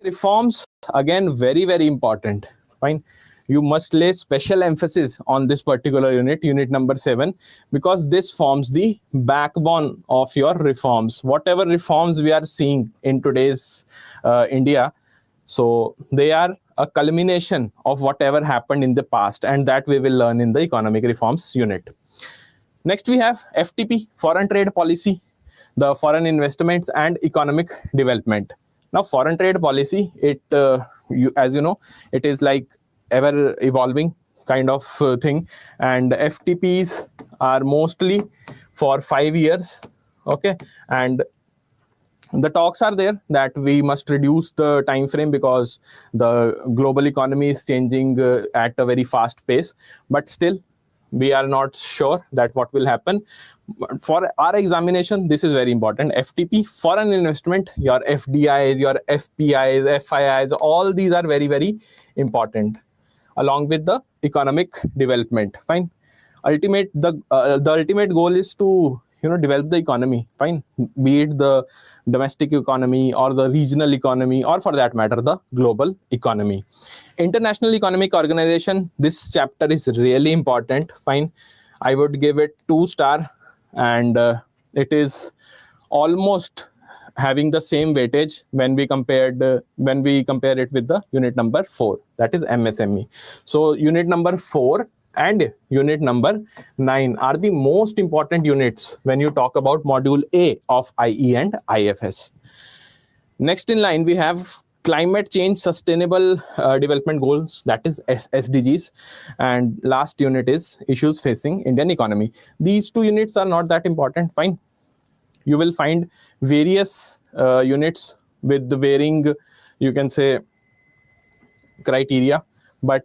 Reforms, again, very, very important. Fine. You must lay special emphasis on this particular unit, unit number 7, because this forms the backbone of your reforms. Whatever reforms we are seeing in today's India, so they are a culmination of whatever happened in the past, and that we will learn in the economic reforms unit. Next, we have FTP, foreign trade policy, the foreign investments and economic development. Now, foreign trade policy, as you know, it is like ever evolving kind of thing, and FTPs are mostly for 5 years. Okay, and the talks are there that we must reduce the time frame because the global economy is changing at a very fast pace, but still we are not sure that what will happen. For our examination, this is very important. FTP, foreign investment, your FDIs, your FPIs, FIIs, all these are very, very important, along with the economic development. Fine. The ultimate goal is to develop the economy. Fine. Be it the domestic economy or the regional economy, or for that matter, the global economy. International Economic Organization, this chapter is really important. Fine. I would give it 2-star, and it is almost having the same weightage when we compare it with the unit number 4, that is MSME. So unit number 4 and unit number 9 are the most important units when you talk about module A of IE and IFS. Next in line, we have climate change sustainable development goals, that is SDGs, and last unit is issues facing Indian economy. These two units are not that important. Fine. You will find various units with the varying, you can say, criteria, but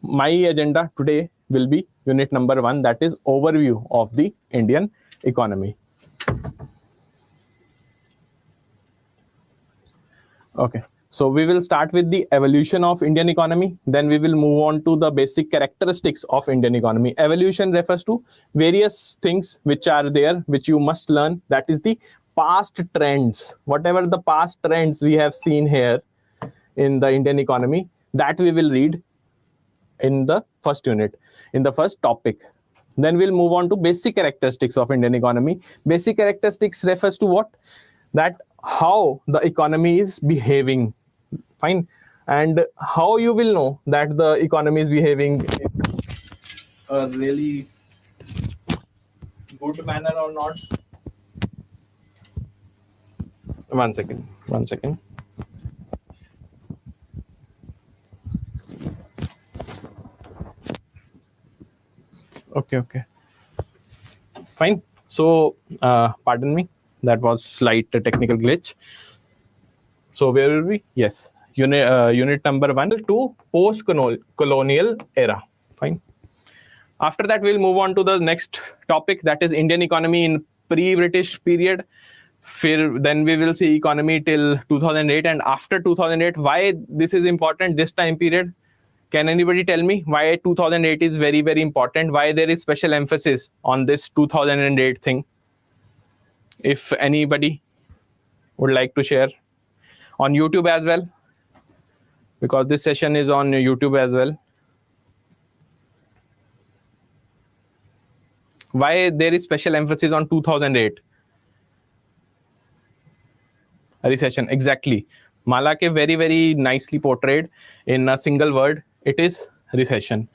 my agenda today will be unit number 1, that is overview of the Indian economy. Okay, so we will start with the evolution of Indian economy, then we will move on to the basic characteristics of Indian economy. Evolution refers to various things which are there, which you must learn. That is the past trends. Whatever the past trends we have seen here in the Indian economy, that we will read in the first unit, in the first topic. Then we'll move on to basic characteristics of Indian economy. Basic characteristics refers to what? That how the economy is behaving. Fine. And how you will know that the economy is behaving in a really good manner or not? One second. Okay. Fine. So, pardon me. That was slight technical glitch. So where will we? Yes. Unit number 1 to post-colonial era. Fine. After that, we'll move on to the next topic, that is Indian economy in pre-British period. Then we will see economy till 2008, and after 2008. Why this is important, this time period? Can anybody tell me why 2008 is very, very important? Why there is special emphasis on this 2008 thing? If anybody would like to share. On YouTube as well, because this session is on YouTube as well. Why there is special emphasis on 2008? A recession, exactly. Malake very, very nicely portrayed in a single word. It is recession.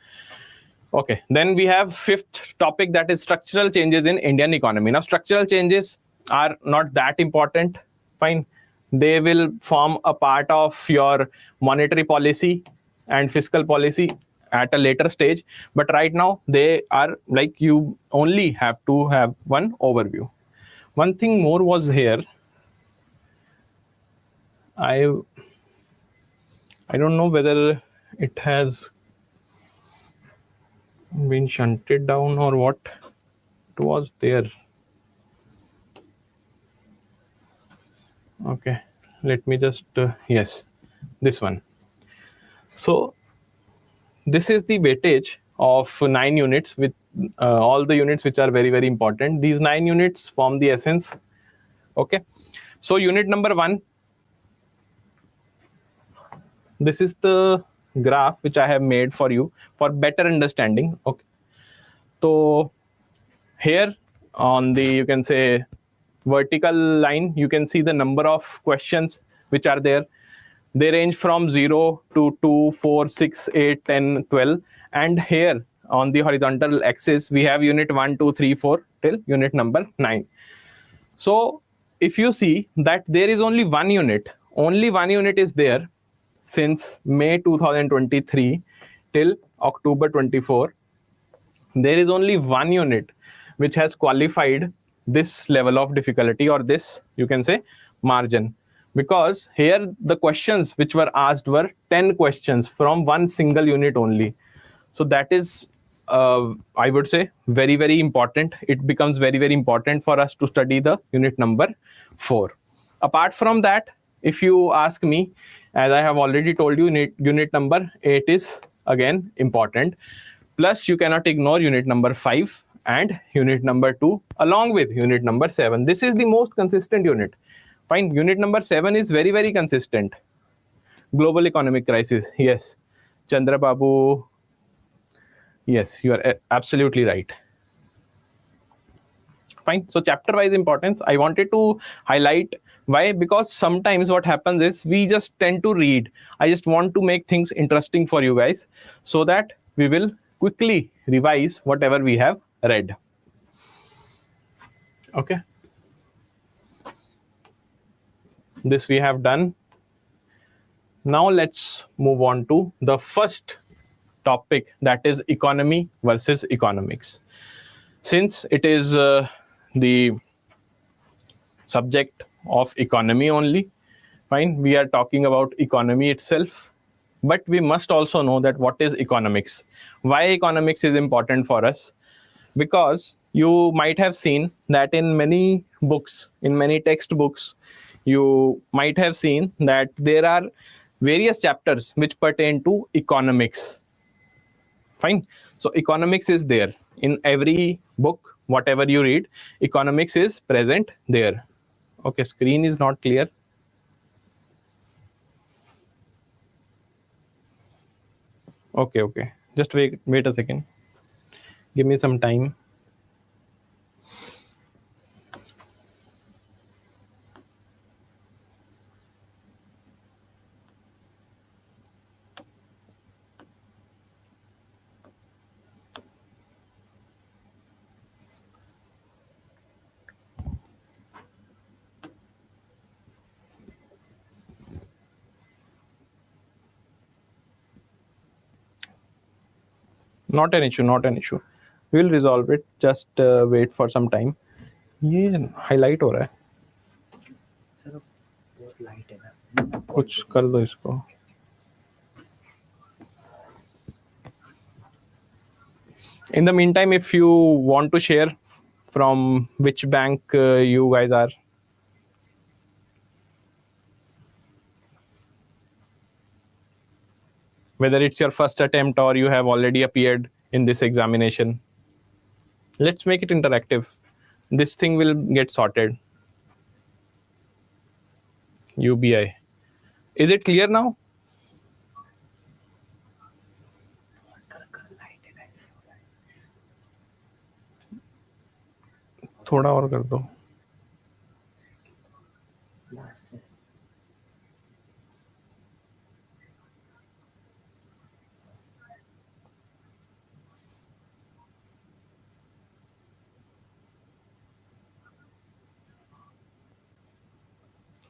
Okay, then we have 5th topic, that is structural changes in Indian economy. Now, structural changes are not that important. Fine. They will form a part of your monetary policy and fiscal policy at a later stage. But right now, they are like, you only have to have one overview. One thing more was here. I don't know whether it has been shunted down or what. It was there. Okay, let me just yes, this one. So this is the weightage of 9 units with all the units which are very, very important. These 9 units form the essence. Okay, so unit number 1, this is the graph which I have made for you for better understanding. Okay, so here on the, you can say, vertical line, you can see the number of questions which are there. They range from 0 to 2, 4, 6, 8, 10, 12. And here on the horizontal axis, we have unit 1, 2, 3, 4 till unit number 9. So if you see that there is only one unit is there since May 2023 till October 24. There is only one unit which has qualified this level of difficulty, or this, you can say, margin, because here the questions which were asked were 10 questions from one single unit only. So that is, I would say, very, very important. It becomes very, very important for us to study the unit number 4. Apart from that, if you ask me, as I have already told you, unit number 8 is again important. Plus, you cannot ignore unit number 5 and unit number 2 along with unit number 7. This is the most consistent unit. Fine. Unit number 7 is very, very consistent. Global economic crisis. Yes. Chandra Babu. Yes, you are absolutely right. Fine. So chapter wise importance, I wanted to highlight. Why? Because sometimes what happens is we just tend to read. I just want to make things interesting for you guys so that we will quickly revise whatever we have read. Okay. This we have done. Now let's move on to the first topic, that is economy versus economics. Since it is the subject of economy only, fine, we are talking about economy itself, but we must also know that what is economics. Why economics is important for us? Because you might have seen that in many books, in many textbooks, you might have seen that there are various chapters which pertain to economics. Fine. So economics is there in every book, whatever you read, economics is present there. Okay, screen is not clear. Okay. Just wait a second. Give me some time. Not an issue. We will resolve it. Just wait for some time. ये highlight हो रहा है. Sir बहुत light है ना. कुछ कर दो इसको. In the meantime, if you want to share from which bank you guys are. Whether it's your first attempt or you have already appeared in this examination. Let's make it interactive. This thing will get sorted. UBI. Is it clear now? थोड़ा और कर दो.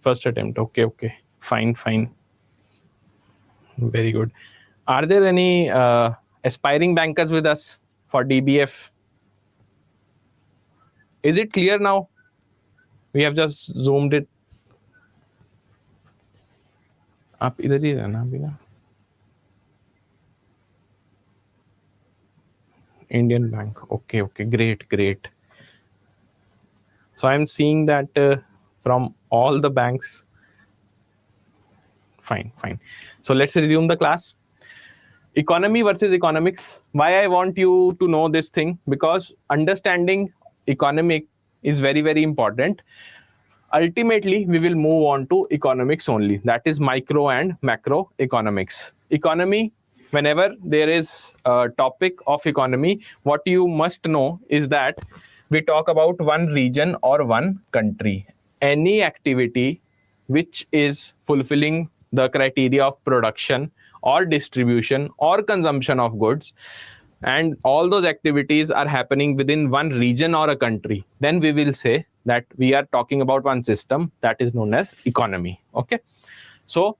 First attempt. Okay. Fine. Very good. Are there any aspiring bankers with us for DBF? Is it clear now? We have just zoomed it. आप इधर ही रहना अभी ना. Indian Bank. Okay. Great. So I'm seeing that from all the banks. Fine. So let's resume the class. Economy versus economics. Why I want you to know this thing? Because understanding economic is very, very important. ultimately we will move on to economics only, that is micro and macro economics. Economy, whenever there is a topic of economy, what you must know is that we talk about one region or one country. Any activity which is fulfilling the criteria of production or distribution or consumption of goods, and all those activities are happening within one region or a country, then we will say that we are talking about one system that is known as economy. Okay, so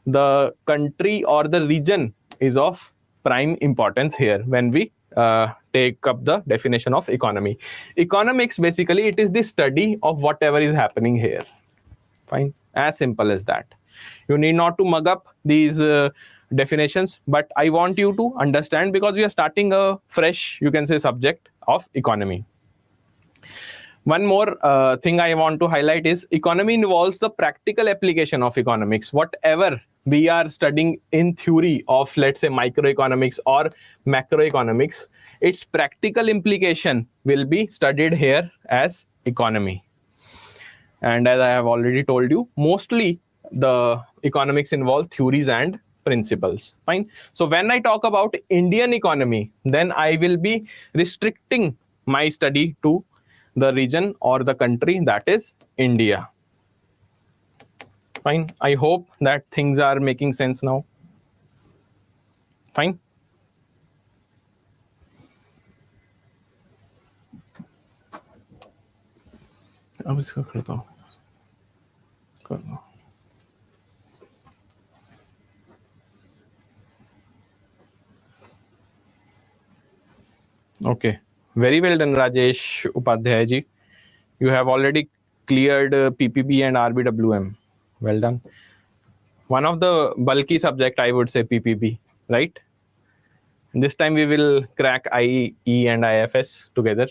the country or the region is of prime importance here when we take up the definition of economy. Economics, basically it is the study of whatever is happening here. Fine, as simple as that. You need not to mug up these definitions, but I want you to understand, because we are starting a fresh, you can say, subject of economy. One more thing I want to highlight is economy involves the practical application of economics. Whatever we are studying in theory of, let's say, microeconomics or macroeconomics, its practical implication will be studied here as economy. And as I have already told you, mostly the economics involve theories and principles. Fine. So when I talk about Indian economy, then I will be restricting my study to the region or the country, that is India. Fine. I hope that things are making sense now. Fine. अब इसका करता हूँ, करना. Okay, very well done, Rajesh Upadhyay ji. You have already cleared PPB and RBWM. Well done. One of the bulky subject, I would say, PPB, right? This time we will crack IE and IFS together.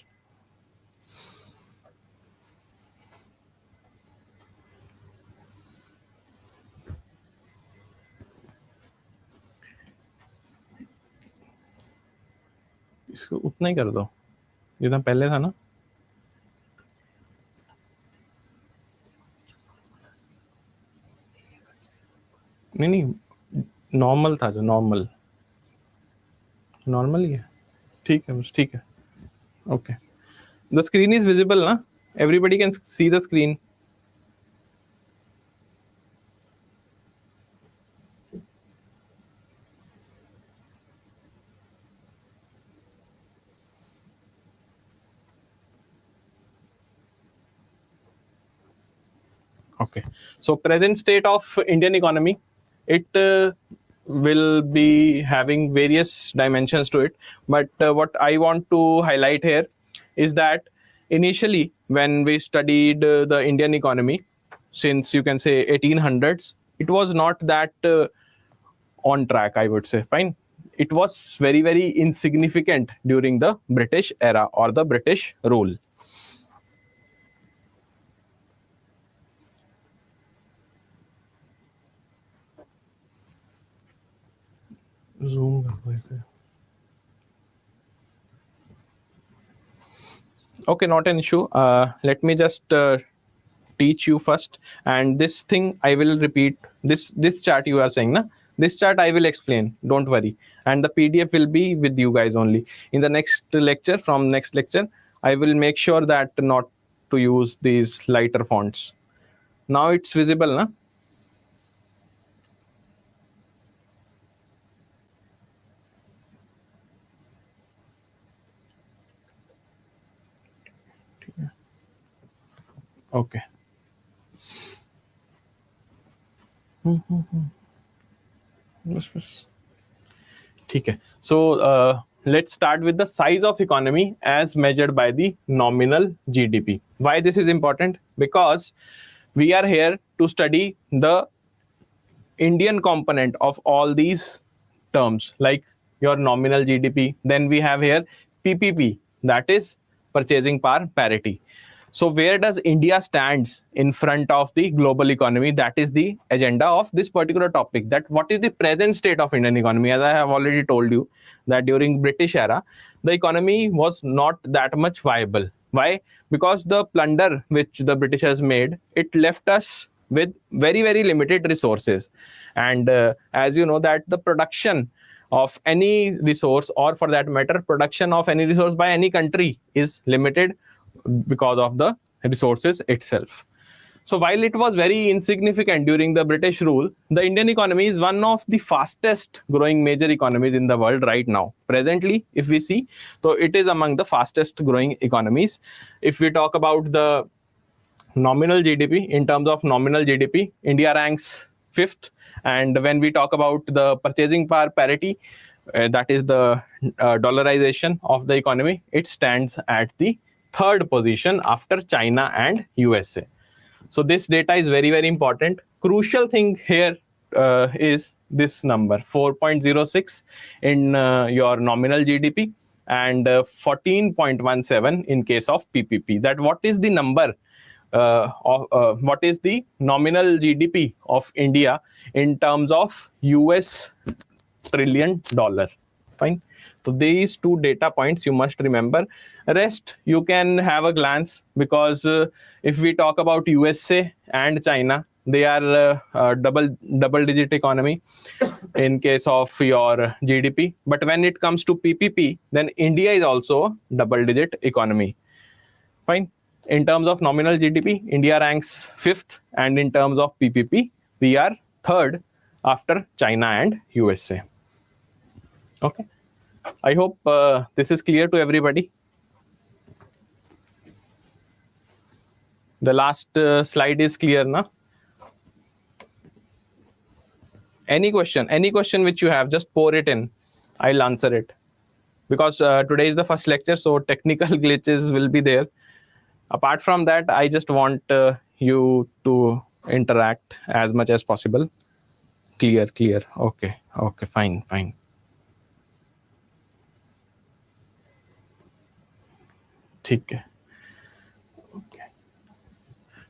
इसको उतना ही कर दो जितना पहले था ना. नहीं नहीं, नॉर्मल था जो, नॉर्मल ही है. ठीक है, बस ठीक है. Okay, the screen is visible ना? Everybody can see the screen. Okay, so present state of Indian economy, it will be having various dimensions to it, but what I want to highlight here is that initially when we studied the Indian economy, since you can say 1800s, it was not that on track, I would say. Fine, it was very, very insignificant during the British era or the British rule. Zoom. Okay, not an issue. Let me just teach you first, and this thing I will repeat. This chart you are saying, na? This chart I will explain. Don't worry, and the PDF will be with you guys only in the next lecture. From next lecture, I will make sure that not to use these lighter fonts. Now it's visible, na? Okay. Okay. So let's start with the size of economy as measured by the nominal GDP. Why this is important? Because we are here to study the Indian component of all these terms, like your nominal GDP. Then we have here PPP, that is purchasing power parity. So where does India stands in front of the global economy? That is the agenda of this particular topic. That what is the present state of Indian economy? As I have already told you that during British era, the economy was not that much viable. Why? Because the plunder which the Britishers made, it left us with very, very limited resources. And as you know, that the production of any resource, or for that matter, production of any resource by any country, is limited because of the resources itself. So while it was very insignificant during the British rule, the Indian economy is one of the fastest growing major economies in the world right now. Presently, if we see, so it is among the fastest growing economies. If we talk about the nominal GDP, in terms of nominal GDP, India ranks 5th. And when we talk about the purchasing power parity, that is the dollarization of the economy, it stands at the 3rd position after China and USA. So this data is very, very important. Crucial thing here is this number 4.06 in your nominal GDP, and 14.17 in case of PPP. That what is the number, what is the nominal GDP of India in terms of US trillion dollar. Fine. So these 2 data points you must remember. Rest you can have a glance, because if we talk about USA and China, they are double digit economy in case of your GDP. But when it comes to PPP, then India is also double digit economy. Fine. In terms of nominal GDP, India ranks 5th, and in terms of PPP, we are 3rd after China and USA. Okay. I hope this is clear to everybody. The last slide is clear now. Any question which you have, just pour it in. I'll answer it. Because today is the first lecture, so technical glitches will be there. Apart from that, I just want you to interact as much as possible. Clear. Okay, fine. Okay.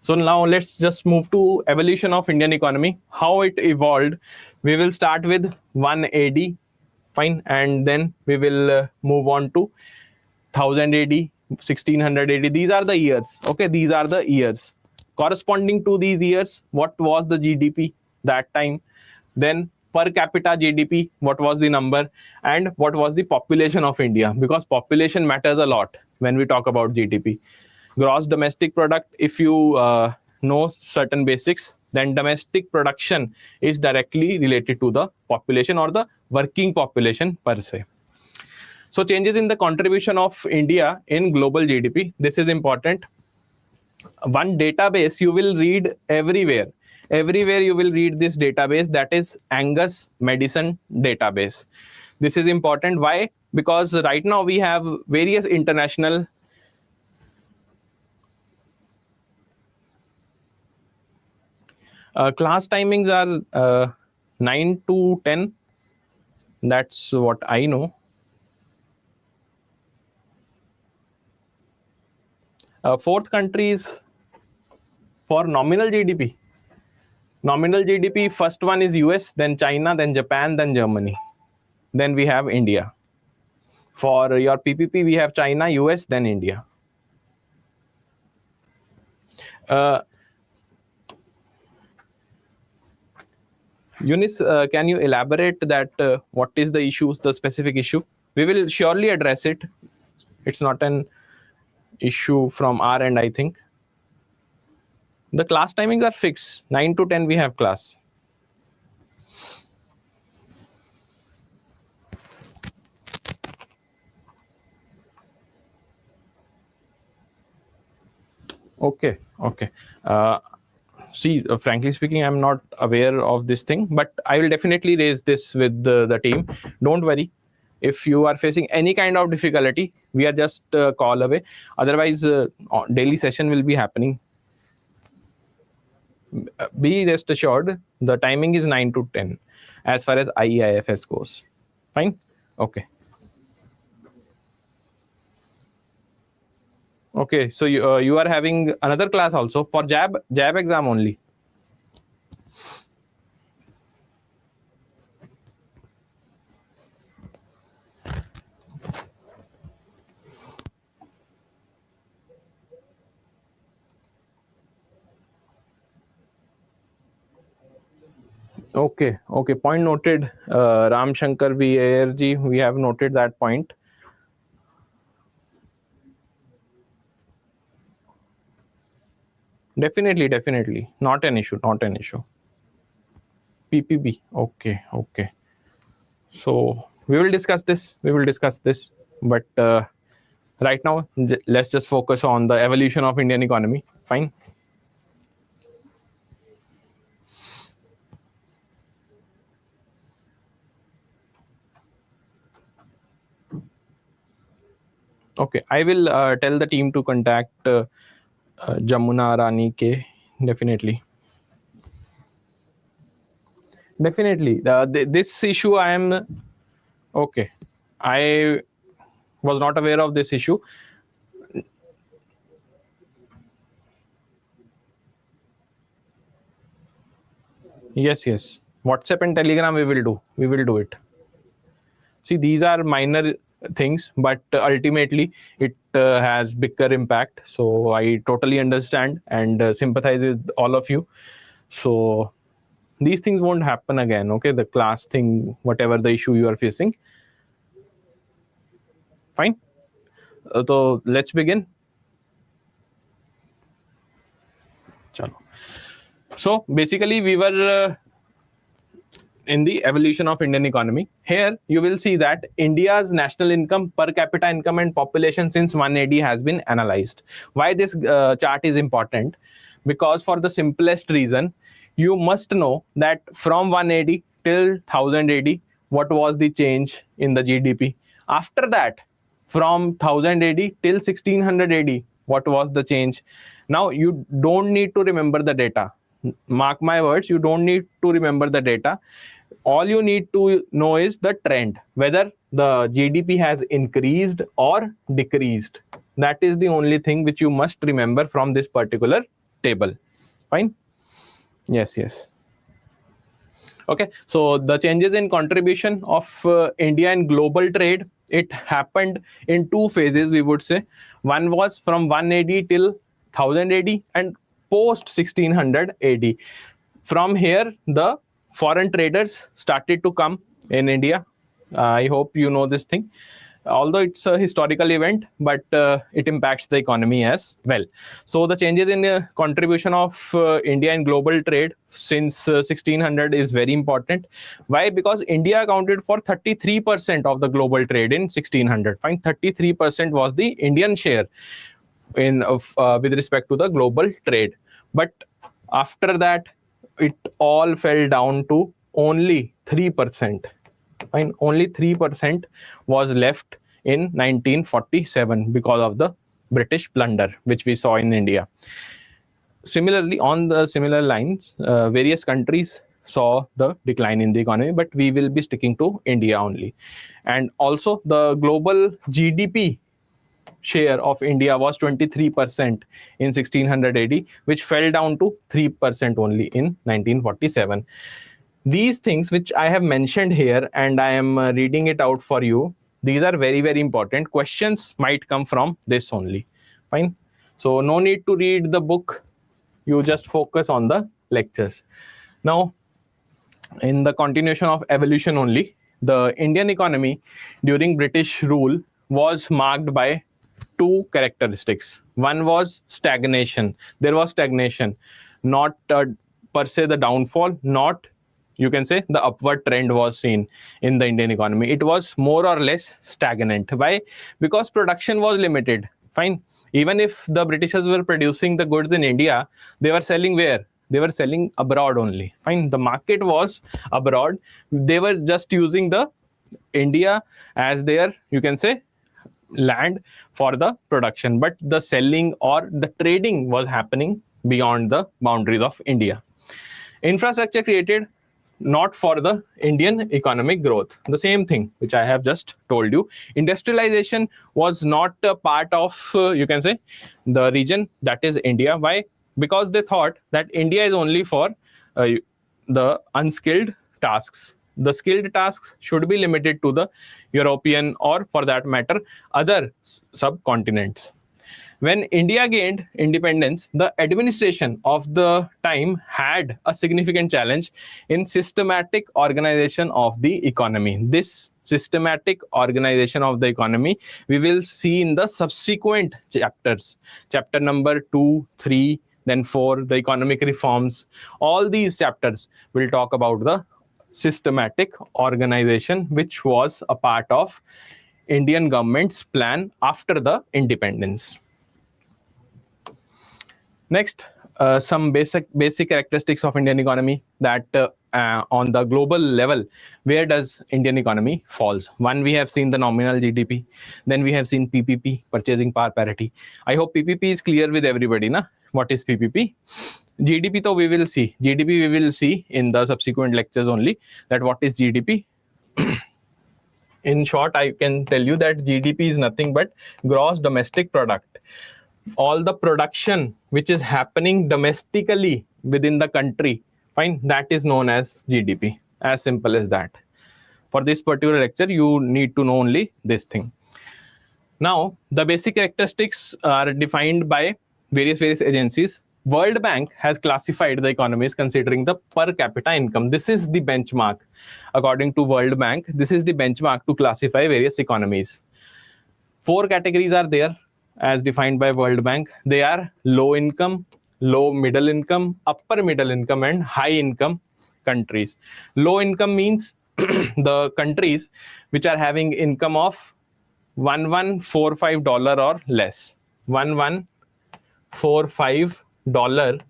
So now let's just move to evolution of Indian economy, how it evolved. We will start with 1 AD, fine, and then we will move on to 1000 AD, 1600 AD. These are the years. Okay, these are the years. Corresponding to these years, what was the GDP that time? Then per capita GDP, what was the number? And what was the population of India? Because population matters a lot when we talk about GDP. Gross domestic product, if you know certain basics, then domestic production is directly related to the population or the working population per se. So changes in the contribution of India in global GDP, this is important. One database you will read everywhere you will read this database, that is Angus Madison database. This is important. Why? Because right now we have various international class timings are 9 to 10. That's what I know. Fourth countries for nominal GDP. Nominal GDP, first one is US, then China, then Japan, then Germany. Then we have India. For your PPP, we have China, US, then India. Eunice, can you elaborate that what is the issues, the specific issue? We will surely address it. It's not an issue from our end, I think. The class timings are fixed. 9 to 10 we have class. Okay. See, frankly speaking, I'm not aware of this thing, but I will definitely raise this with the team. Don't worry. If you are facing any kind of difficulty, we are just a call away. Otherwise, daily session will be happening. Be rest assured, the timing is 9 to 10 as far as IE&IFS goes. Fine? Okay. Okay, so you are having another class also for JAIIB exam only. Okay, okay. Point noted. Ram Shankar VARG, we have noted that point. Definitely, definitely. Not an issue, not an issue. PPB. Okay, okay. So we will discuss this. We will discuss this. But right now, let's just focus on the evolution of Indian economy. Fine. Okay, I will tell the team to contact Jamuna Rani K. Definitely. Definitely. This issue I am okay. I was not aware of this issue. Yes, yes. WhatsApp and Telegram we will do. We will do it. See, these are minor things, but ultimately it has bigger impact. So I totally understand and sympathize with all of you. So these things won't happen again. Okay, the class thing, whatever the issue you are facing. Fine. So let's begin. Chalo. So basically, we were in the evolution of Indian economy. Here, you will see that India's national income, per capita income, and population since 180 has been analyzed. Why this chart is important? Because for the simplest reason, you must know that from 180 till 1000 AD, what was the change in the GDP? After that, from 1000 AD till 1600 AD, what was the change? Now, you don't need to remember the data. Mark my words, you don't need to remember the data. All you need to know is the trend, whether the GDP has increased or decreased. That is the only thing which you must remember from this particular table. Fine. Yes, yes. Okay, so the changes in contribution of India in global trade, it happened in two phases, we would say. One was from 180 till 1000 AD and post 1600 AD. From here, the foreign traders started to come in India. I hope you know this thing. Although it's a historical event, but it impacts the economy as well. So the changes in contribution of India in global trade since 1600 is very important. Why? Because India accounted for 33% of the global trade in 1600. Fine, 33% was the Indian share in with respect to the global trade. But after that, it all fell down to only 3%. Fine, only 3% was left in 1947 because of the British plunder which we saw in India. Similarly, on the similar lines, various countries saw the decline in the economy, but we will be sticking to India only. And also the global GDP share of India was 23% in 1600 AD, which fell down to 3% only in 1947. These things which I have mentioned here, and I am reading it out for you, these are very, very important. Questions might come from this only. Fine. So no need to read the book. You just focus on the lectures. Now, in the continuation of evolution only, the Indian economy during British rule was marked by two characteristics. One was stagnation. There was stagnation, not per se the downfall, not, you can say, the upward trend was seen in the Indian economy. It was more or less stagnant. Why? Because production was limited. Fine. Even if the Britishers were producing the goods in India, they were selling where? They were selling abroad only. Fine. The market was abroad. They were just using the India as their, you can say, land for the production, but the selling or the trading was happening beyond the boundaries of India. Infrastructure created not for the Indian economic growth. The same thing which I have just told you. Industrialization was not a part of, you can say, the region that is India. Why? Because they thought that India is only for the unskilled tasks. The skilled tasks should be limited to the European or, for that matter, other subcontinents. When India gained independence, the administration of the time had a significant challenge in systematic organization of the economy. This systematic organization of the economy we will see in the subsequent chapters. Chapter number 2, 3, then 4, the economic reforms. All these chapters will talk about the systematic organization which was a part of Indian government's plan after the independence. Next, some basic characteristics of Indian economy, that on the global level, where does Indian economy falls? One, we have seen the nominal GDP. Then we have seen PPP, purchasing power parity. I hope PPP is clear with everybody, na? What is PPP? GDP, though we will see. GDP we will see in the subsequent lectures only, that what is GDP. In short, I can tell you that GDP is nothing but gross domestic product. All the production which is happening domestically within the country, fine, that is known as GDP. As simple as that. For this particular lecture, you need to know only this thing. Now, the basic characteristics are defined by various agencies. World Bank has classified the economies considering the per capita income. This is the benchmark. According to World Bank, this is the benchmark to classify various economies. 4 categories are there as defined by World Bank. They are low income, low middle income, upper middle income, and high income countries. Low income means the countries which are having income of $1145 or less. $1145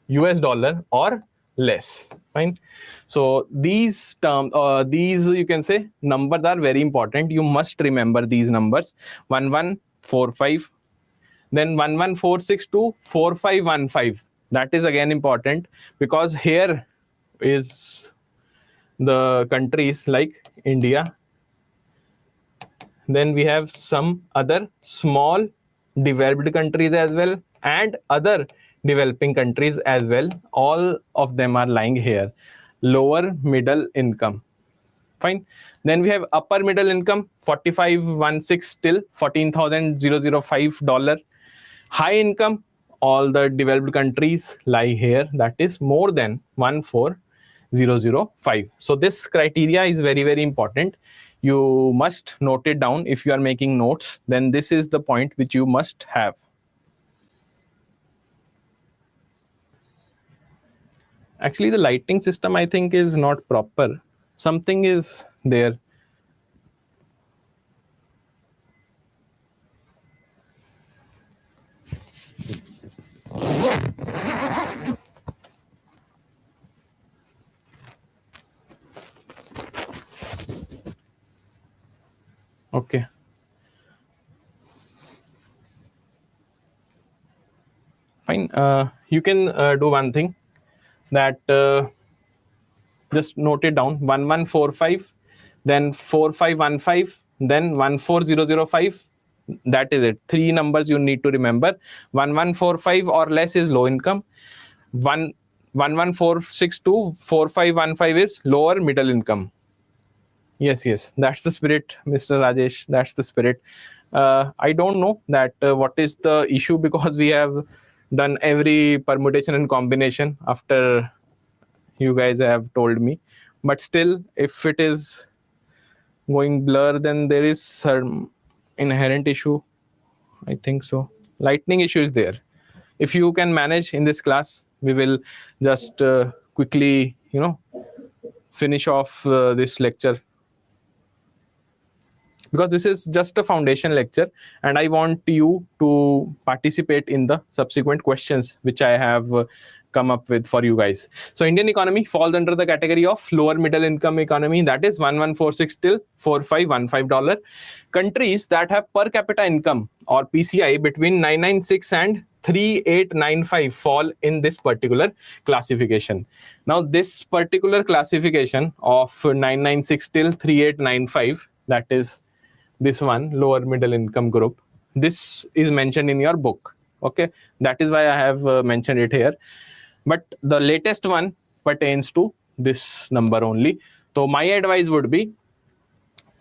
US dollar or less. Fine. So these terms, these you can say numbers are very important. You must remember these numbers: 1145. Then 1146 to 4515. That is again important, because here is the countries like India. Then we have some other small developed countries as well, and other developing countries as well. All of them are lying here. Lower middle income. Fine. Then we have upper middle income, 4516 till $14,005. High income, all the developed countries lie here, that is more than 14,005. So this criteria is very important. You must note it down. If you are making notes, then this is the point which you must have. Actually, the lighting system I think is not proper. Something is there. Okay. Fine. You can do one thing, that just note it down: 1145, then 4515, then 14005. That is it. 3 numbers you need to remember. 1145 or less is low income. 11462 to 4515 is lower middle income. Yes, that's the spirit, Mr. Rajesh. That's the spirit. I don't know that what is the issue, because we have done every permutation and combination after you guys have told me. But still, if it is going blur, then there is some inherent issue. I think so. Lightning issue is there. If you can manage in this class, we will just quickly, finish off this lecture, because this is just a foundation lecture, and I want you to participate in the subsequent questions which I have come up with for you guys. So Indian economy falls under the category of lower middle income economy, that is 1146 till $4515. Countries that have per capita income or PCI between 996 and 3895 fall in this particular classification. Now this particular classification of 996 till 3895, that is this one, lower middle income group, this is mentioned in your book. Okay, that is why I have mentioned it here. But the latest one pertains to this number only. So my advice would be,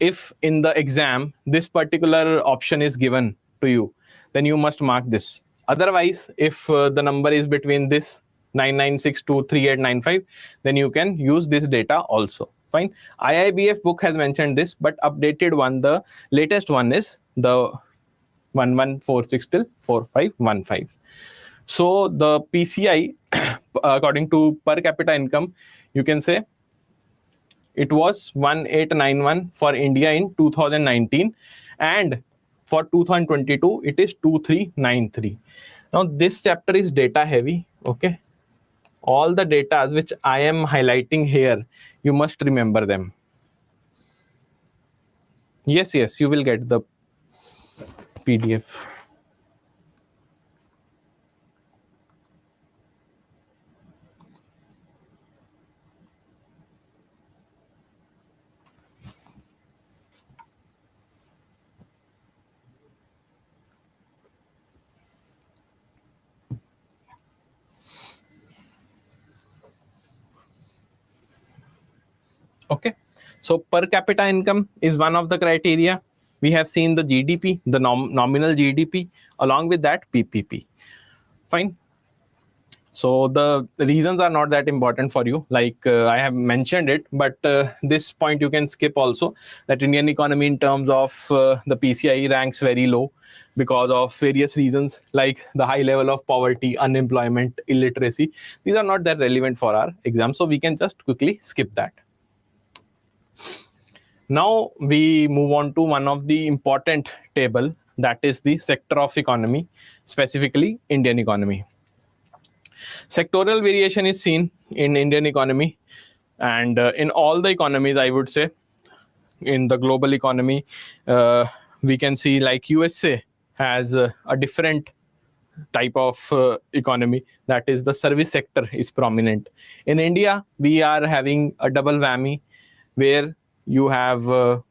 if in the exam this particular option is given, to you, then you must mark this. Otherwise, if the number is between this 9962 3895, then you can use this data also. Fine. IIBF book has mentioned this, but updated one, the latest one is the 1146 till 4515. So the PCI, according to per capita income, you can say it was 1891 for India in 2019, and for 2022 it is 2393. Now this chapter is data heavy. Okay, all the data which I am highlighting here, you must remember them. Yes, you will get the PDF. Okay, so per capita income is one of the criteria. We have seen the GDP, the nominal GDP, along with that PPP. Fine. So the reasons are not that important for you, like I have mentioned it, but this point you can skip also, that Indian economy in terms of the PCI ranks very low because of various reasons, like the high level of poverty, unemployment, illiteracy. These are not that relevant for our exam, so we can just quickly skip that. Now we move on to one of the important table, that is the sector of economy, specifically Indian economy. Sectoral variation is seen in Indian economy, and in all the economies, I would say. In the global economy, we can see like USA has a different type of economy, that is the service sector is prominent. In India, we are having a double whammy, where you have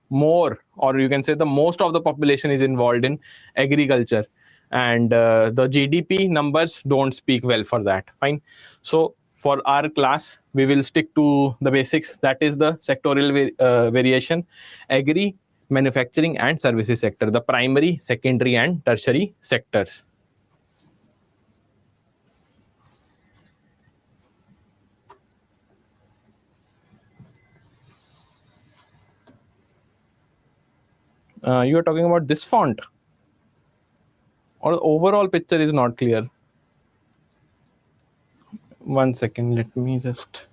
more, or you can say the most of the population is involved in agriculture, and the GDP numbers don't speak well for that. Fine. So for our class, we will stick to the basics, that is the sectoral variation, agri, manufacturing and services sector, the primary, secondary and tertiary sectors. You are talking about this font, or the overall picture is not clear? One second, let me just.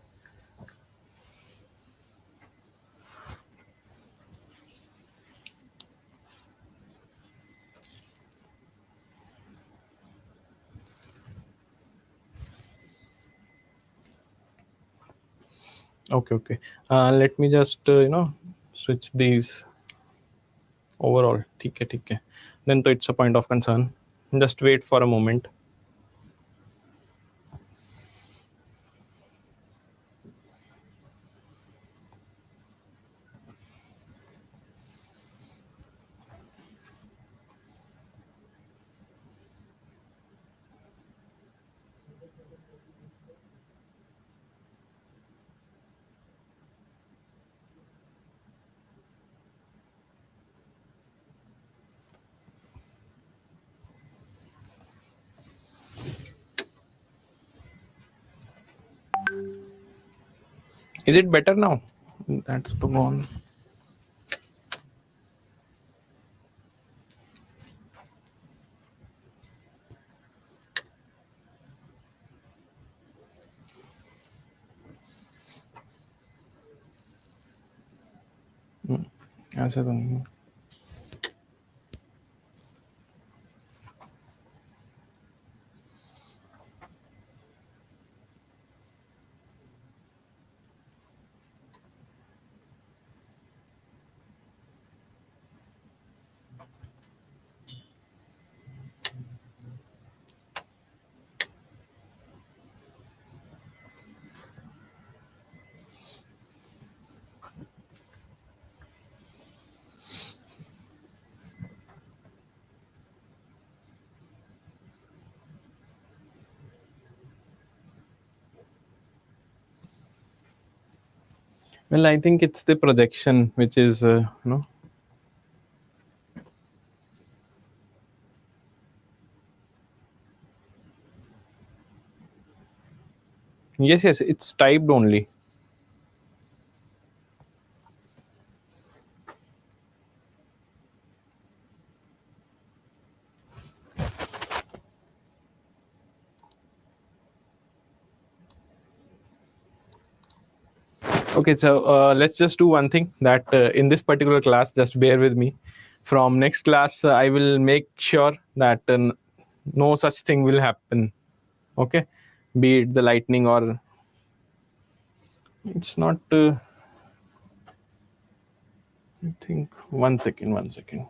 Okay. Let me just switch these. Overall, ठीक है. Then तो it's a point of concern. Just wait for a moment. Is it better now? That's to go on. ऐसे तो नहीं. Well, I think it's the projection which is Yes, yes, it's typed only. Okay, so let's just do one thing, that in this particular class, just bear with me. From next class, I will make sure that no such thing will happen. Okay, be it the lightning or it's not. I think 1 second, 1 second.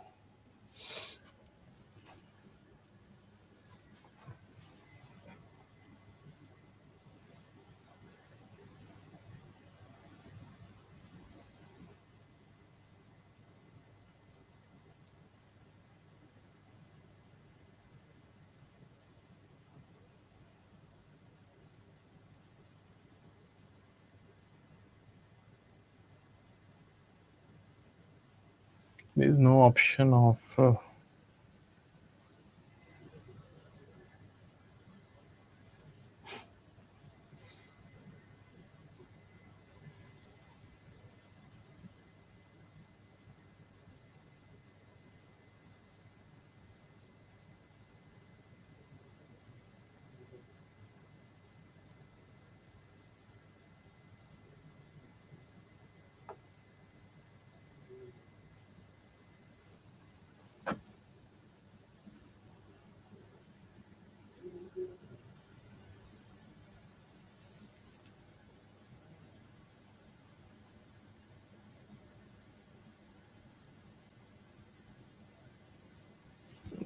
There is no option of.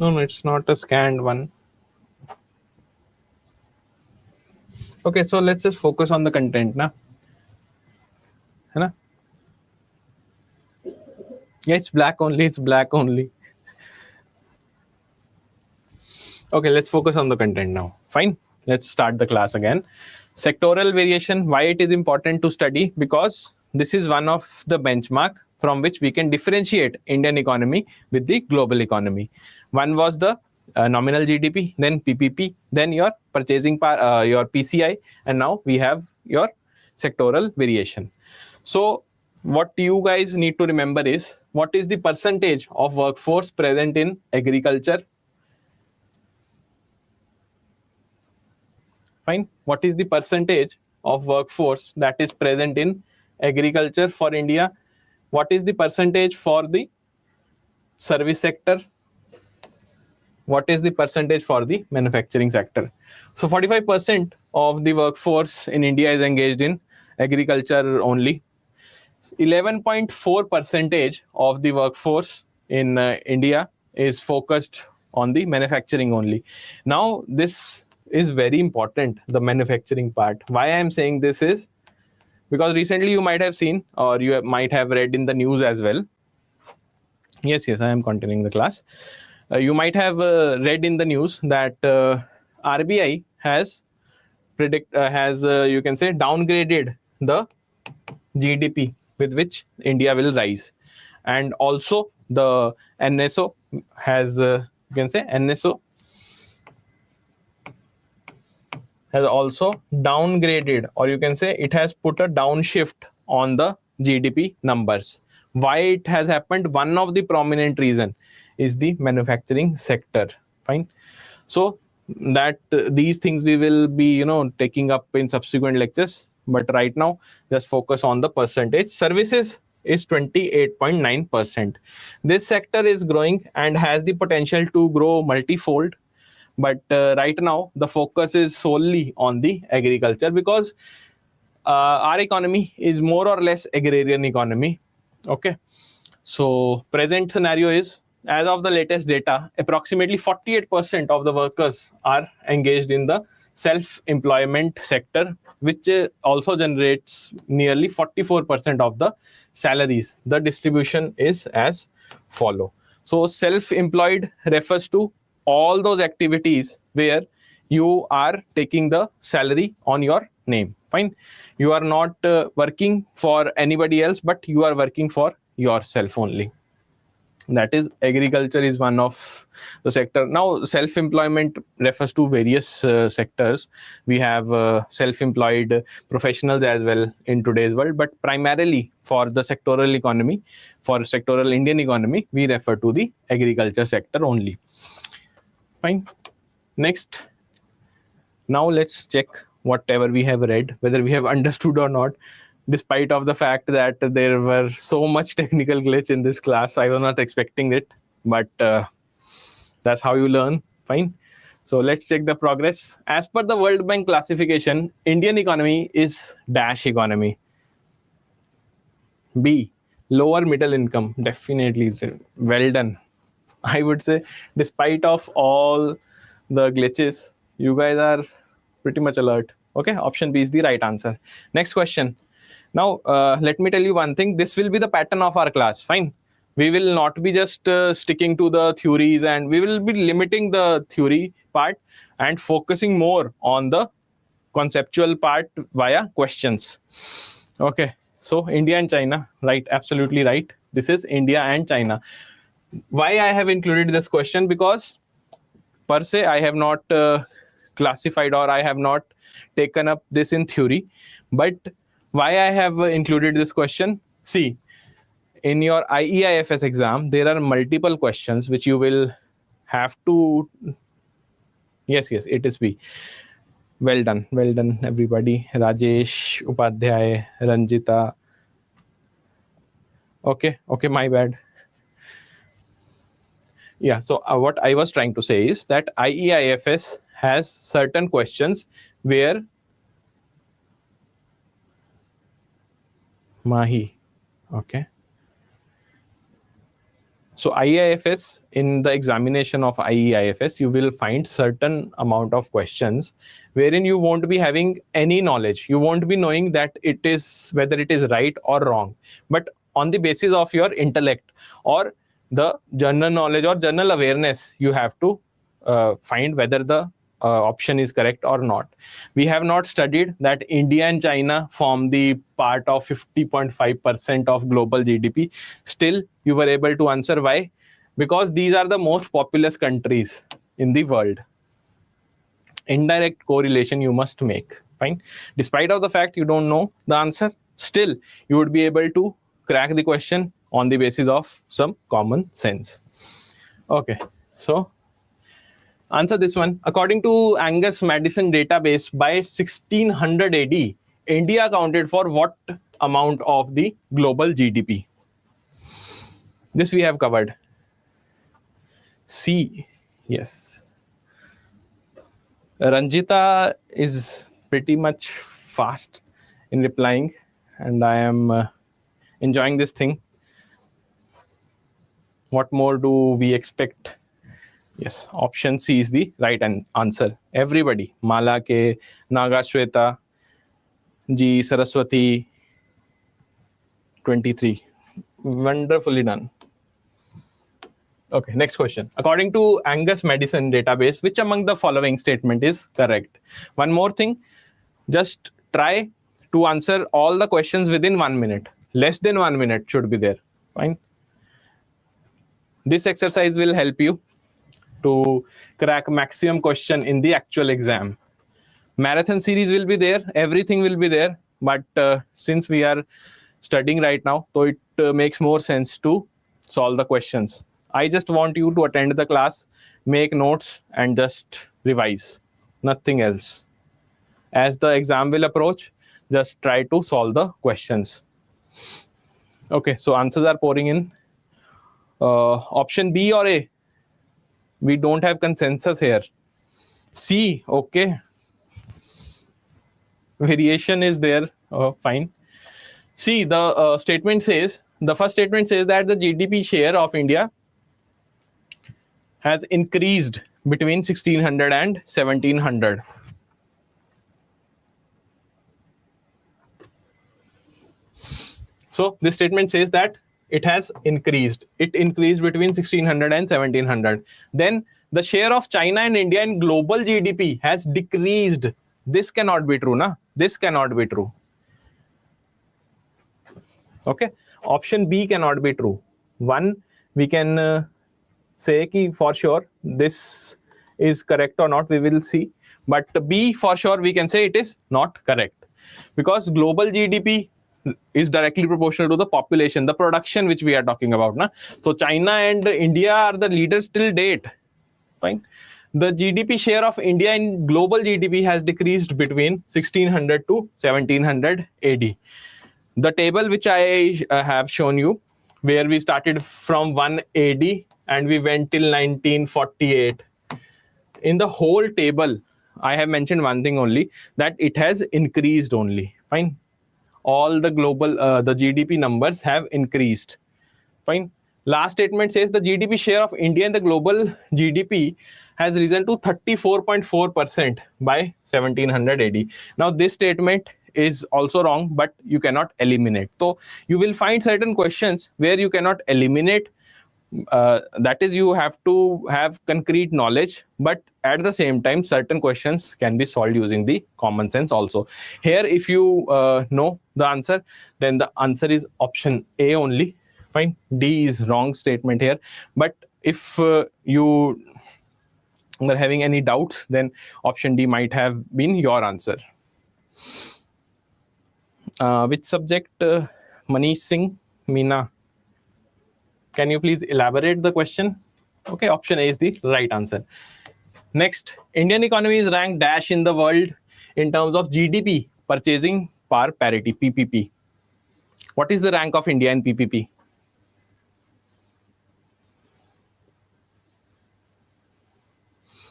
No, no, it's not a scanned one. Okay, so let's just focus on the content now. है ना? Yeah, it's black only. It's black only. Okay, let's focus on the content now. Fine. Let's start the class again. Sectoral variation, why it is important to study? Because this is one of the benchmark from which we can differentiate Indian economy with the global economy. One was the nominal GDP, then PPP, then your purchasing power, your PCI, and now we have your sectoral variation. So what you guys need to remember is, what is the percentage of workforce present in agriculture? Fine. What is the percentage of workforce that is present in agriculture for India? What is the percentage for the service sector? What is the percentage for the manufacturing sector? So 45% of the workforce in India is engaged in agriculture only. 11.4% of the workforce in India is focused on the manufacturing only. Now, this is very important, the manufacturing part. Why I am saying this is because recently you might have seen, or you might have read in the news as well. Yes, I am continuing the class. You might have read in the news that RBI has you can say downgraded the GDP with which India will rise, and also the NSO has you can say NSO has also downgraded, or you can say it has put a downshift on the GDP numbers. Why it has happened? One of the prominent reason is the manufacturing sector. Fine. So that these things we will be taking up in subsequent lectures, but right now just focus on the percentage. Services is 28.9%. This sector is growing and has the potential to grow multifold, but right now the focus is solely on the agriculture, because our economy is more or less agrarian economy. Okay, so present scenario is, as of the latest data, approximately 48% of the workers are engaged in the self-employment sector, which also generates nearly 44% of the salaries. The distribution is as follow. So self-employed refers to all those activities where you are taking the salary on your name. Fine. You are not working for anybody else, but you are working for yourself only. That is, agriculture is one of the sector. Now, self-employment refers to various sectors. We have self-employed professionals as well in today's world, but primarily for the sectoral economy, for sectoral Indian economy, we refer to the agriculture sector only. Fine. Next, now let's check whatever we have read, whether we have understood or not. Despite of the fact that there were so much technical glitch in this class, I was not expecting it, but that's how you learn. Fine. So let's check the progress. As per the World Bank classification, Indian economy is dash economy. B, lower middle income. Definitely. Well done. I would say, despite of all the glitches, you guys are pretty much alert. Okay, option B is the right answer. Next question. Now, let me tell you one thing. This will be the pattern of our class. Fine. We will not be just sticking to the theories, and we will be limiting the theory part and focusing more on the conceptual part via questions. Okay. So, India and China. Right. Absolutely right. This is India and China. Why I have included this question? Because per se, I have not classified, or I have not taken up this in theory. But why I have included this question? See, in your IE&IFS exam, there are multiple questions which you will have to. Yes, it is B. Well done, everybody. Rajesh, Upadhyay, Ranjita. Okay, my bad. Yeah, so what I was trying to say is that IE&IFS has certain questions where Mahi. Okay. So IE&IFS, in the examination of IE&IFS, you will find certain amount of questions wherein you won't be having any knowledge. You won't be knowing that it is whether it is right or wrong. But on the basis of your intellect or the general knowledge or general awareness, you have to find whether the option is correct or not. We have not studied that India and China form the part of 50.5% of global GDP. Still, you were able to answer. Why? Because these are the most populous countries in the world. Indirect correlation you must make. Fine. Despite of the fact you don't know the answer, still you would be able to crack the question on the basis of some common sense. Okay. So answer this one. According to Angus Madison database, by 1600 AD, India accounted for what amount of the global GDP? This we have covered. C. Yes. Ranjita is pretty much fast in replying, and I am enjoying this thing. What more do we expect? Yes, option C is the right answer. Everybody, Mala K, Naga Shweta, G Saraswati, 23. Wonderfully done. Okay, next question. According to Angus Madison database, which among the following statement is correct? One more thing, just try to answer all the questions within 1 minute. Less than 1 minute should be there. Fine. This exercise will help you to crack maximum question in the actual exam. Marathon series will be there, everything will be there, but since we are studying right now, so it makes more sense to solve the questions. I just want you to attend the class, make notes, and just revise. Nothing else. As the exam will approach, just try to solve the questions. Okay, so answers are pouring in. Option B or A? We don't have consensus here. C, okay. Variation is there, fine. See, the statement says, the first statement says that the GDP share of India has increased between 1600 and 1700. So this statement says that it has increased. It increased between 1600 and 1700. Then the share of China and India in global GDP has decreased. This cannot be true, na? This cannot be true. Okay. Option B cannot be true. One, we can say ki for sure this is correct or not, we will see. But B, for sure, we can say it is not correct, because global GDP is directly proportional to the population, the production which we are talking about. Na? So China and India are the leaders till date. Fine. The GDP share of India in global GDP has decreased between 1600 to 1700 AD. The table which I have shown you, where we started from 1 AD and we went till 1948. In the whole table, I have mentioned one thing only, that it has increased only. Fine. All the global, the GDP numbers have increased. Fine. Last statement says the GDP share of India in the global GDP has risen to 34.4% by 1700 AD. Now, this statement is also wrong, but you cannot eliminate. So, you will find certain questions where you cannot eliminate. That is, you have to have concrete knowledge, but at the same time, certain questions can be solved using the common sense also. Here, if you know the answer, then the answer is option A only. Fine. D is wrong statement here. But if you are having any doubts, then option D might have been your answer. Which subject? Manish Singh, Meena. Can you please elaborate the question? Okay, option A is the right answer. Next, Indian economy is ranked dash in the world in terms of GDP, purchasing power parity, PPP. What is the rank of India in PPP?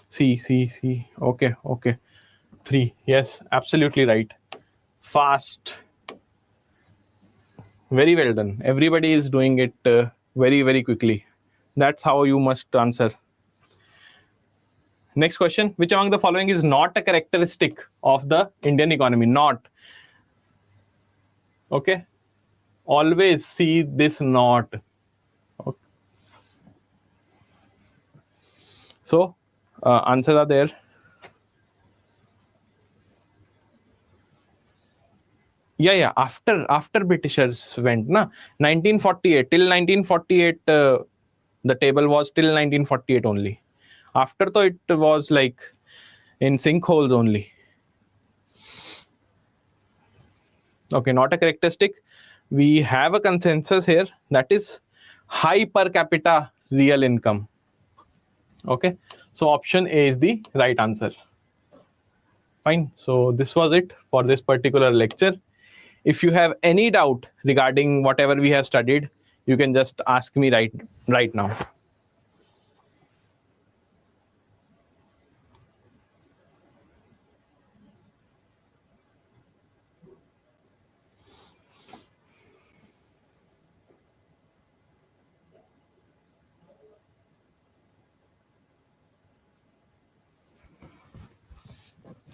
C. Okay. 3. Yes, absolutely right. Fast. Very well done. Everybody is doing it very, very quickly. That's how you must answer. Next question. Which among the following is not a characteristic of the Indian economy? Not. Okay. Always see this not. Okay. So, answers are there. Yeah. After Britishers went, na 1948 till 1948, the table was till 1948 only. After though it was like in sinkholes only. Okay, not a characteristic. We have a consensus here, that is high per capita real income. Okay, so option A is the right answer. Fine. So this was it for this particular lecture. If you have any doubt regarding whatever we have studied, you can just ask me right now.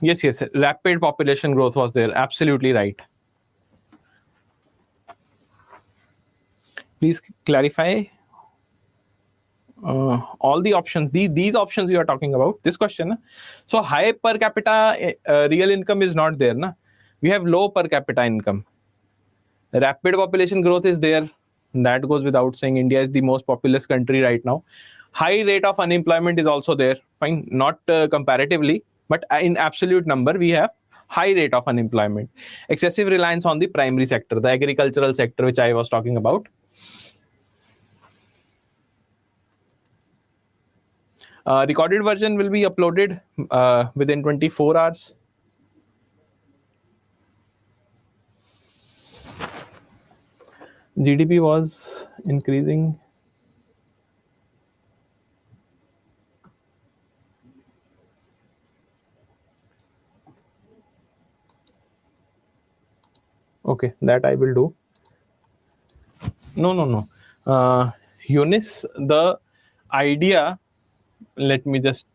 Yes. Rapid population growth was there. Absolutely right. Please clarify all the options. These options you are talking about, this question. So high per capita real income is not there. Na? We have low per capita income. Rapid population growth is there. That goes without saying. India is the most populous country right now. High rate of unemployment is also there. Fine, not comparatively, but in absolute number, we have high rate of unemployment. Excessive reliance on the primary sector, the agricultural sector, which I was talking about. Recorded version will be uploaded within 24 hours. GDP was increasing. Okay, that I will do. No. Eunice, the idea, let me just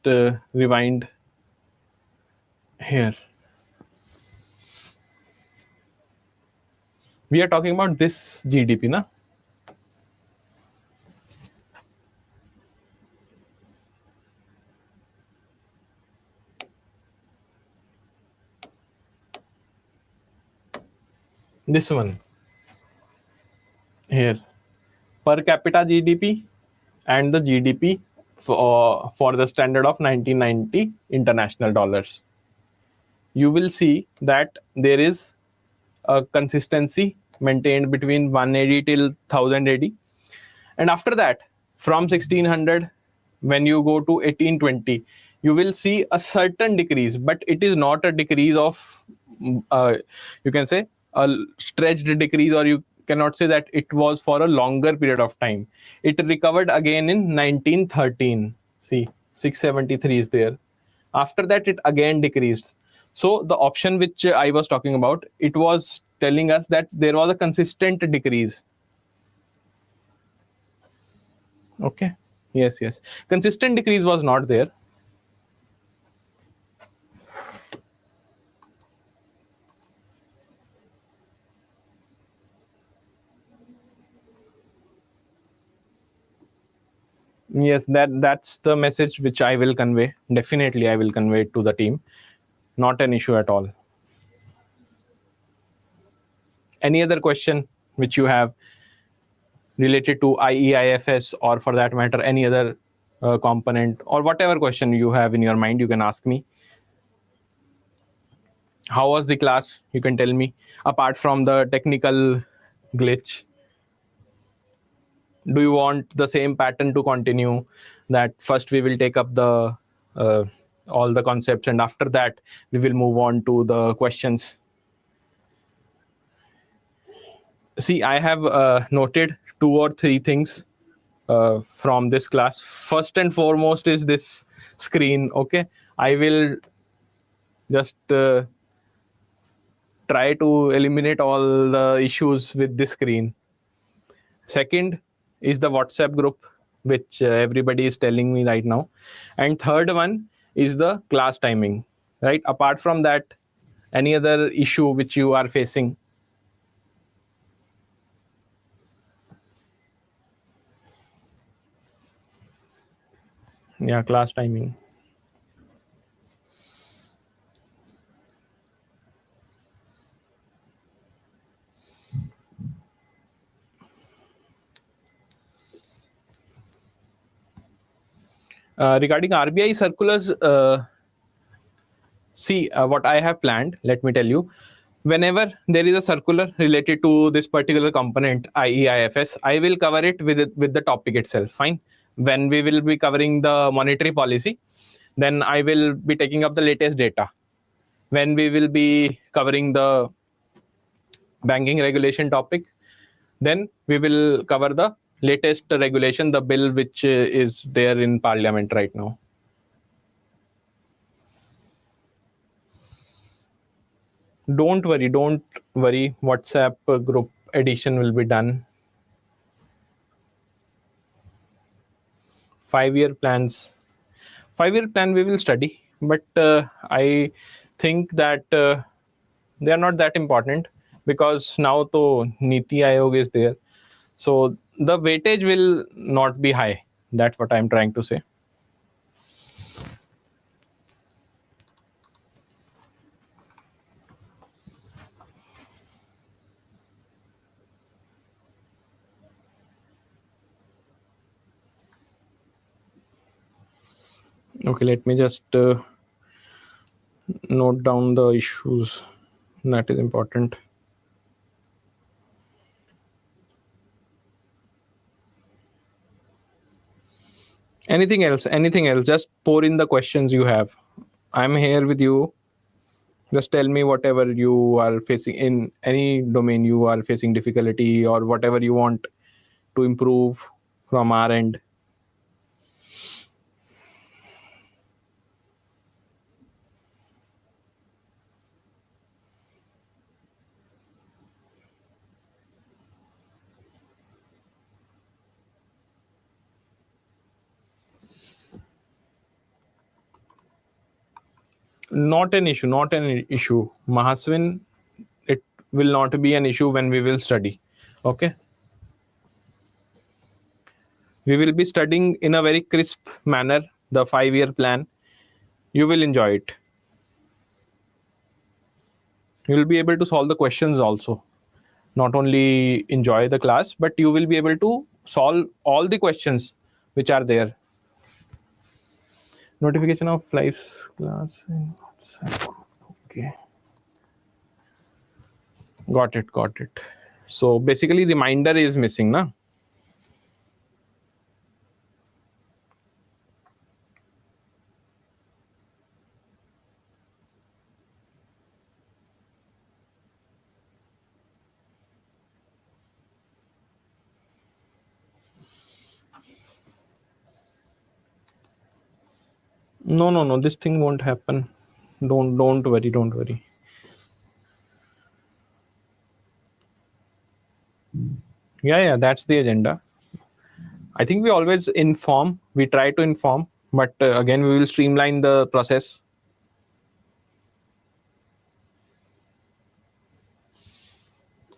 rewind here. We are talking about this GDP, na? This one here, per capita GDP and the GDP for the standard of 1990 international dollars. You will see that there is a consistency maintained between 180 till 1000 AD. And after that, from 1600, when you go to 1820, you will see a certain decrease, but it is not a decrease of, you can say, a stretched decrease, or you cannot say that it was for a longer period of time. It recovered again in 1913. See, 673 is there. After that, it again decreased. So the option which I was talking about, it was telling us that there was a consistent decrease. Okay. Yes, yes. Consistent decrease was not there. Yes, that's the message which I will convey. Definitely, I will convey it to the team. Not an issue at all. Any other question which you have related to IE&IFS, or for that matter, any other component, or whatever question you have in your mind, you can ask me. How was the class? You can tell me, apart from the technical glitch. Do you want the same pattern to continue, that first we will take up the all the concepts, and after that we will move on to the questions? See, I have noted 2 or 3 things from this class. First and foremost is this screen. Okay, I will just try to eliminate all the issues with this screen. Second is the WhatsApp group, which everybody is telling me right now. And third one is the class timing, right? Apart from that, any other issue which you are facing? Yeah, class timing. Regarding RBI circulars, see, what I have planned, let me tell you. Whenever there is a circular related to this particular component, IE&IFS, I will cover it with the topic itself. Fine. When we will be covering the monetary policy, then I will be taking up the latest data. When we will be covering the banking regulation topic, then we will cover the latest regulation, the bill which is there in Parliament right now. Don't worry, don't worry. WhatsApp group addition will be done. 5-year plans. 5-year plan we will study, but I think that they are not that important, because now to Niti Aayog is there. So the weightage will not be high. That's what I'm trying to say. Okay, let me just note down the issues. That is important. Anything else? Anything else? Just pour in the questions you have. I'm here with you. Just tell me whatever you are facing in any domain you are facing difficulty, or whatever you want to improve from our end. Not an issue, not an issue. Mahaswin, it will not be an issue when we will study. Okay. We will be studying in a very crisp manner the 5-year plan. You will enjoy it. You will be able to solve the questions also. Not only enjoy the class, but you will be able to solve all the questions which are there. Notification of live class in WhatsApp. Okay. Got it. So basically reminder is missing, na? No, this thing won't happen. Don't worry. Yeah, that's the agenda. I think we always inform, we try to inform, but again, we will streamline the process.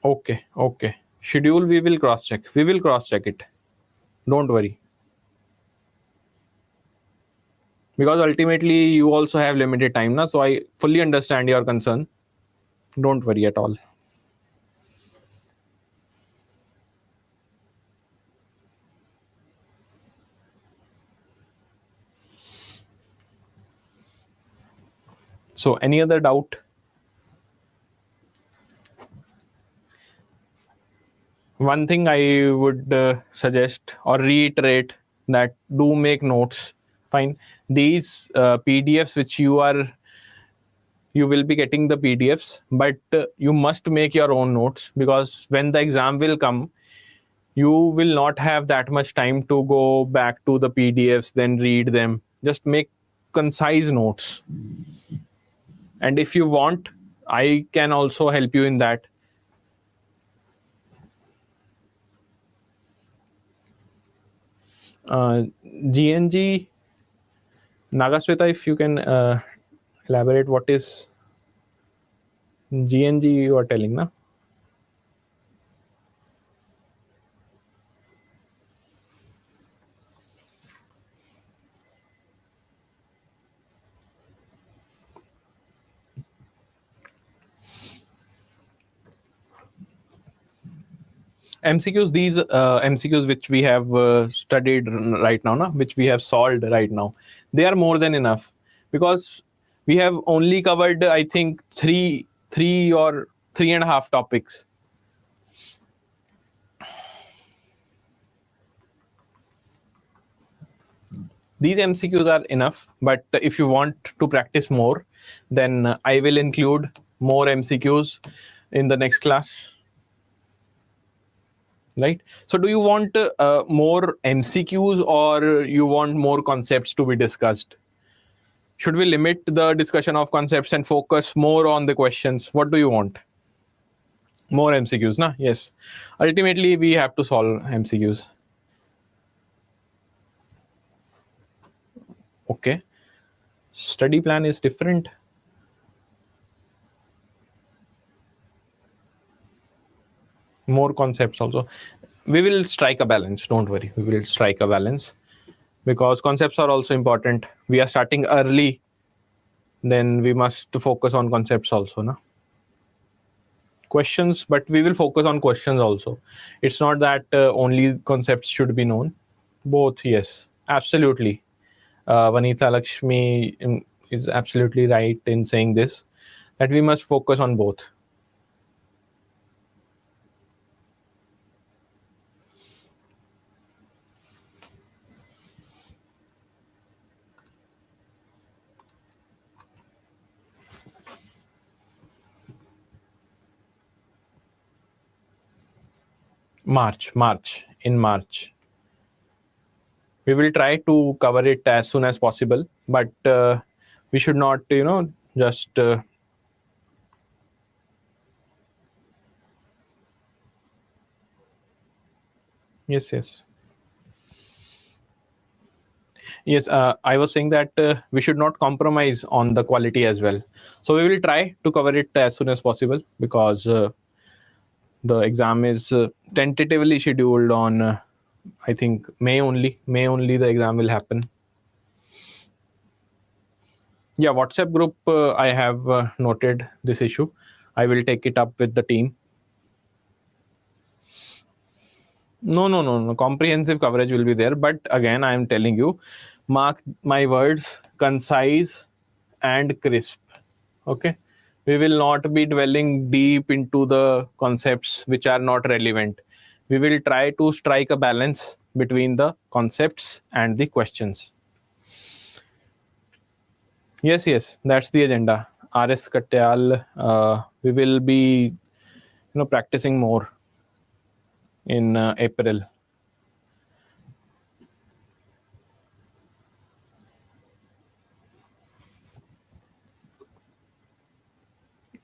Okay. Schedule, we will cross check it. Don't worry. Because ultimately, you also have limited time, na? So I fully understand your concern. Don't worry at all. So any other doubt? One thing I would suggest or reiterate that do make notes. Fine. These PDFs which you will be getting the PDFs, but you must make your own notes, because when the exam will come, you will not have that much time to go back to the PDFs, then read them. Just make concise notes. And if you want, I can also help you in that. GNG, Nagasweta, if you can elaborate what is GNG you are telling, na? MCQs, these MCQs which we have studied right now, na, which we have solved right now, they are more than enough, because we have only covered, I think, three or 3.5 topics. These MCQs are enough, but if you want to practice more, then I will include more MCQs in the next class. Right. So do you want more MCQs, or you want more concepts to be discussed? Should we limit the discussion of concepts and focus more on the questions? What do you want? More MCQs, na? Yes. Ultimately, we have to solve MCQs. Okay. Study plan is different. More concepts also. We will strike a balance. Don't worry. We will strike a balance, because concepts are also important. We are starting early. Then we must focus on concepts also, na? Questions, but we will focus on questions also. It's not that only concepts should be known. Both, yes, absolutely. Vanitha Lakshmi is absolutely right in saying this, that we must focus on both. In March. We will try to cover it as soon as possible, but we should not, just... Yes. Yes, I was saying that we should not compromise on the quality as well. So we will try to cover it as soon as possible, because the exam is tentatively scheduled on, I think, May only. The exam will happen. Yeah, WhatsApp group, I have noted this issue. I will take it up with the team. No. Comprehensive coverage will be there. But again, I am telling you, mark my words, concise and crisp. Okay. We will not be dwelling deep into the concepts which are not relevant. We will try to strike a balance between the concepts and the questions. Yes, that's the agenda. RS Katyal, we will be, practicing more in April.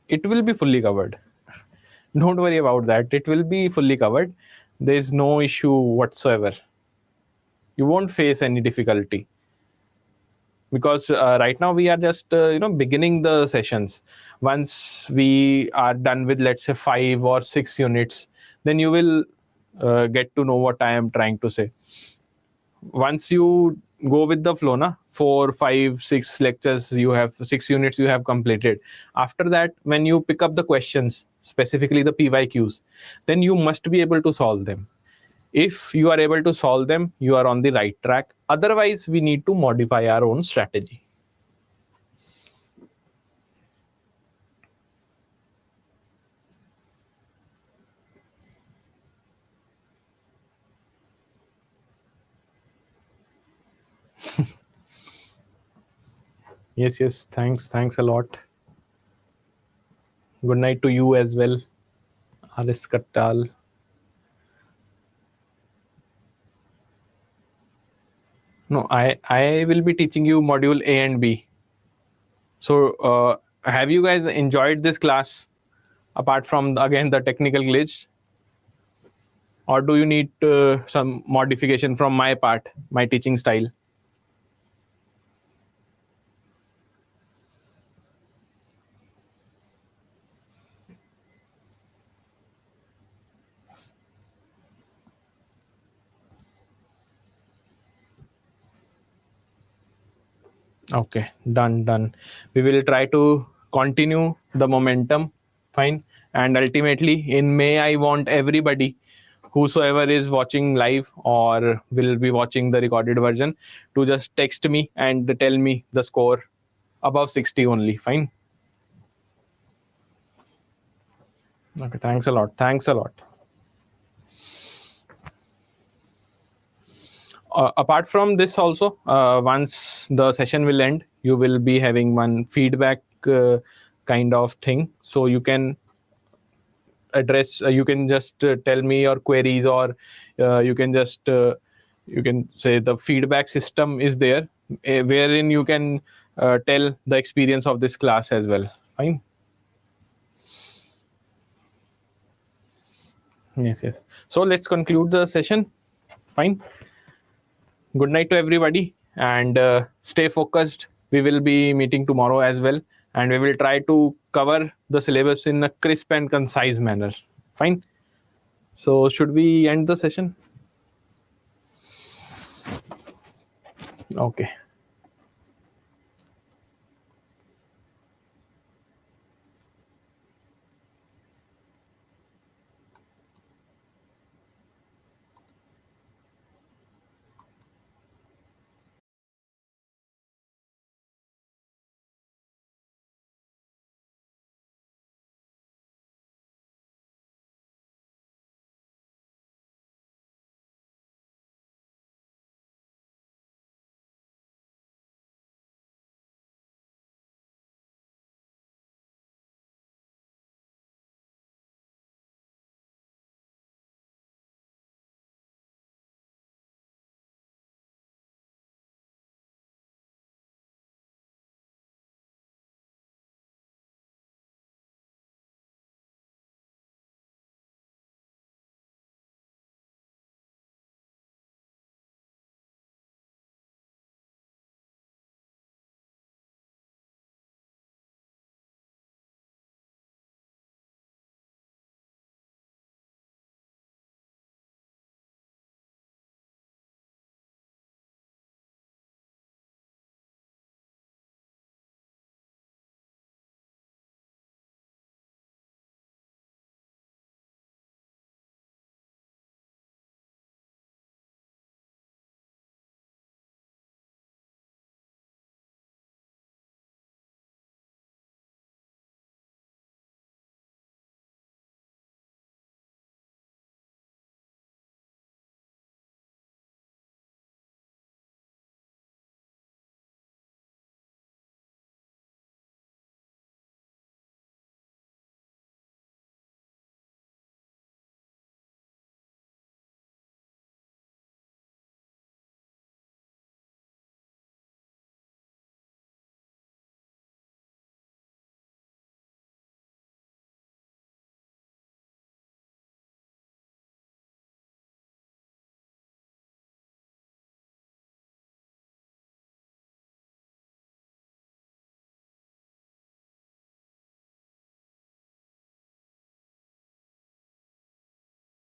It will be fully covered. Don't worry about that. It will be fully covered. There is no issue whatsoever. You won't face any difficulty because right now we are just beginning the sessions. Once we are done with, let's say, 5 or 6 units, then you will get to know what I am trying to say. Once you go with the flow, 4, 5, 6 lectures you have, 6 units you have completed. After that, when you pick up the questions, specifically the PYQs, then you must be able to solve them. If you are able to solve them, you are on the right track. Otherwise, we need to modify our own strategy. Yes, thanks a lot. Good night to you as well, RS Kattal. No, I will be teaching you module A and B. So have you guys enjoyed this class apart from, again, the technical glitch? Or do you need some modification from my part, my teaching style? Okay, done. We will try to continue the momentum. Fine. And ultimately, in May, I want everybody, whosoever is watching live or will be watching the recorded version, to just text me and tell me the score above 60 only. Fine. Okay, thanks a lot. Apart from this also, once the session will end, you will be having one feedback kind of thing. So you can address, you can just tell me your queries, or you can just you can say the feedback system is there, wherein you can tell the experience of this class as well. Fine. Yes. So let's conclude the session. Fine. Good night to everybody, and stay focused. We will be meeting tomorrow as well, and we will try to cover the syllabus in a crisp and concise manner. Fine. So should we end the session? Okay.